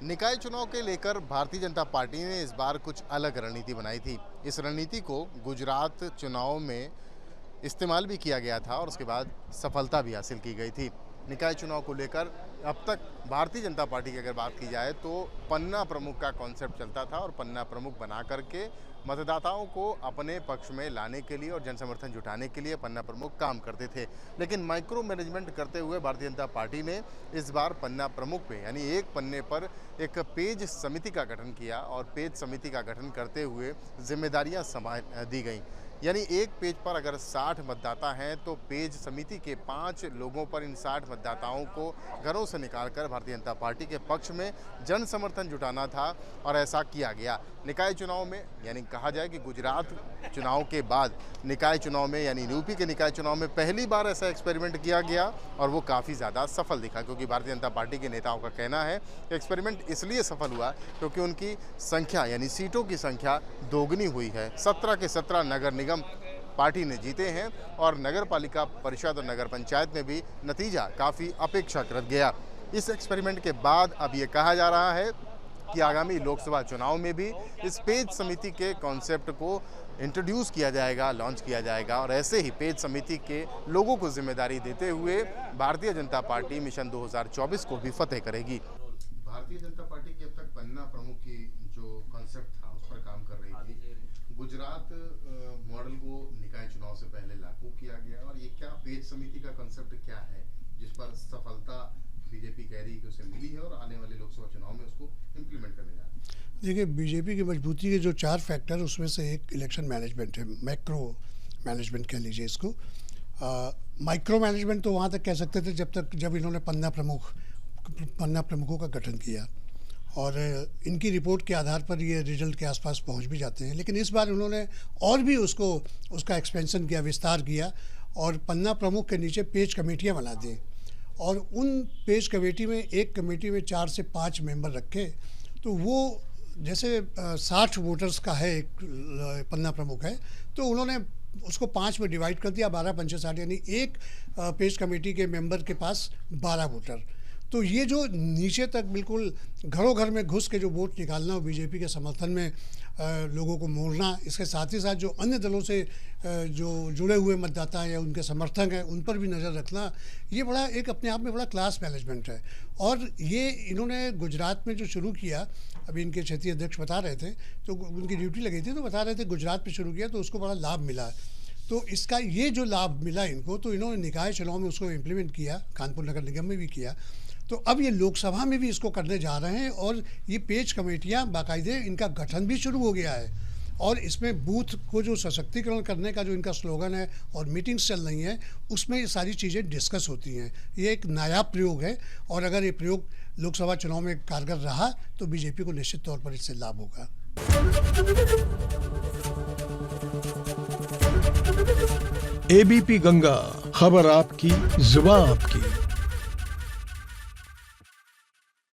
निकाय चुनाव के लेकर भारतीय जनता पार्टी ने इस बार कुछ अलग रणनीति बनाई थी। इस रणनीति को गुजरात चुनाव में इस्तेमाल भी किया गया था और उसके बाद सफलता भी हासिल की गई थी। निकाय चुनाव को लेकर अब तक भारतीय जनता पार्टी की अगर बात की जाए तो पन्ना प्रमुख का कॉन्सेप्ट चलता था और पन्ना प्रमुख बना करके मतदाताओं को अपने पक्ष में लाने के लिए और जन समर्थन जुटाने के लिए पन्ना प्रमुख काम करते थे। लेकिन माइक्रो मैनेजमेंट करते हुए भारतीय जनता पार्टी ने इस बार पन्ना प्रमुख पे यानी एक पन्ने पर एक पेज समिति का गठन किया और पेज समिति का गठन करते हुए जिम्मेदारियां दी गई। यानी एक पेज पर अगर 60 मतदाता हैं तो पेज समिति के 5 लोगों पर इन 60 मतदाताओं को घरों से निकालकर भारतीय जनता पार्टी के पक्ष में जन समर्थन जुटाना था और ऐसा किया गया। निकाय चुनाव में यानी कहा जाए कि गुजरात चुनाव के बाद निकाय चुनाव में यानी यूपी के निकाय चुनाव में पहली बार ऐसा एक्सपेरिमेंट किया गया और वो काफ़ी ज़्यादा सफल दिखा, क्योंकि भारतीय जनता पार्टी के नेताओं का कहना है कि एक्सपेरिमेंट इसलिए सफल हुआ क्योंकि उनकी संख्या यानी सीटों की संख्या दोगुनी हुई है। 17 के 17 नगर निगम पार्टी ने जीते हैं और नगर पालिका परिषद और नगर पंचायत में भी नतीजा काफ़ी अपेक्षाकृत गया। इस एक्सपेरिमेंट के बाद अब ये कहा जा रहा है कि आगामी लोकसभा चुनाव में भी इस पेज समिति के कॉन्सेप्ट को इंट्रोड्यूस किया जाएगा, लॉन्च किया जाएगा और ऐसे ही पेज समिति के लोगों को जिम्मेदारी देते हुए भारतीय जनता पार्टी मिशन 2024 को भी फतेह करेगी। भारतीय जनता पार्टी की अब तक पन्ना प्रमुख की जो कॉन्सेप्ट था उस पर काम कर रही थी। गुजरात मॉडल को निकाय चुनाव से पहले लागू किया गया और ये क्या पेज समिति का कॉन्सेप्ट क्या है जिस पर सफलता बीजेपी कह रही है कि उसे मिली है और आने वाले लोकसभा चुनाव में उसको इम्प्लीमेंट करने जा रही है। देखिए, बीजेपी की मजबूती के जो 4 फैक्टर उसमें से एक इलेक्शन मैनेजमेंट है। मैक्रो मैनेजमेंट कह लीजिए इसको। माइक्रो मैनेजमेंट तो वहाँ तक कह सकते थे जब इन्होंने पन्ना प्रमुखों का गठन किया और इनकी रिपोर्ट के आधार पर ये रिजल्ट के आसपास पहुंच भी जाते हैं। लेकिन इस बार उन्होंने और भी उसका एक्सपेंशन किया, विस्तार किया और पन्ना प्रमुख के नीचे पेज कमेटियां बना दी और उन पेज कमेटी में एक कमेटी में 4 से 5 मेंबर रखे। तो वो जैसे 60 वोटर्स का है एक पन्ना प्रमुख है तो उन्होंने उसको 5 में डिवाइड कर दिया, 12 पंचे 60 यानी एक पेज कमेटी के मेंबर के पास 12 वोटर। तो ये जो नीचे तक बिल्कुल घरों घर में घुस के जो वोट निकालना और बीजेपी के समर्थन में लोगों को मोड़ना, इसके साथ ही साथ जो अन्य दलों से जो जुड़े हुए मतदाता हैं या उनके समर्थक हैं उन पर भी नज़र रखना, ये बड़ा एक अपने आप में बड़ा क्लास मैनेजमेंट है। और ये इन्होंने गुजरात में जो शुरू किया, अभी इनके क्षेत्रीय अध्यक्ष बता रहे थे तो उनकी ड्यूटी लगी थी तो बता रहे थे गुजरात में शुरू किया तो उसको बड़ा लाभ मिला। तो इसका ये जो लाभ मिला इनको, तो इन्होंने निकाय चुनाव में उसको इम्प्लीमेंट किया, कानपुर नगर निगम में भी किया। तो अब ये लोकसभा में भी इसको करने जा रहे हैं और ये पेज कमेटियां बाकायदे इनका गठन भी शुरू हो गया है और इसमें बूथ को जो सशक्तिकरण करने का जो इनका स्लोगन है और मीटिंग्स चल रही हैं उसमें ये सारी चीज़ें डिस्कस होती हैं। ये एक नायाब प्रयोग है और अगर ये प्रयोग लोकसभा चुनाव में कारगर रहा तो बीजेपी को निश्चित तौर पर इससे लाभ होगा। एबीपी गंगा, खबर आपकी, जुबान आपकी।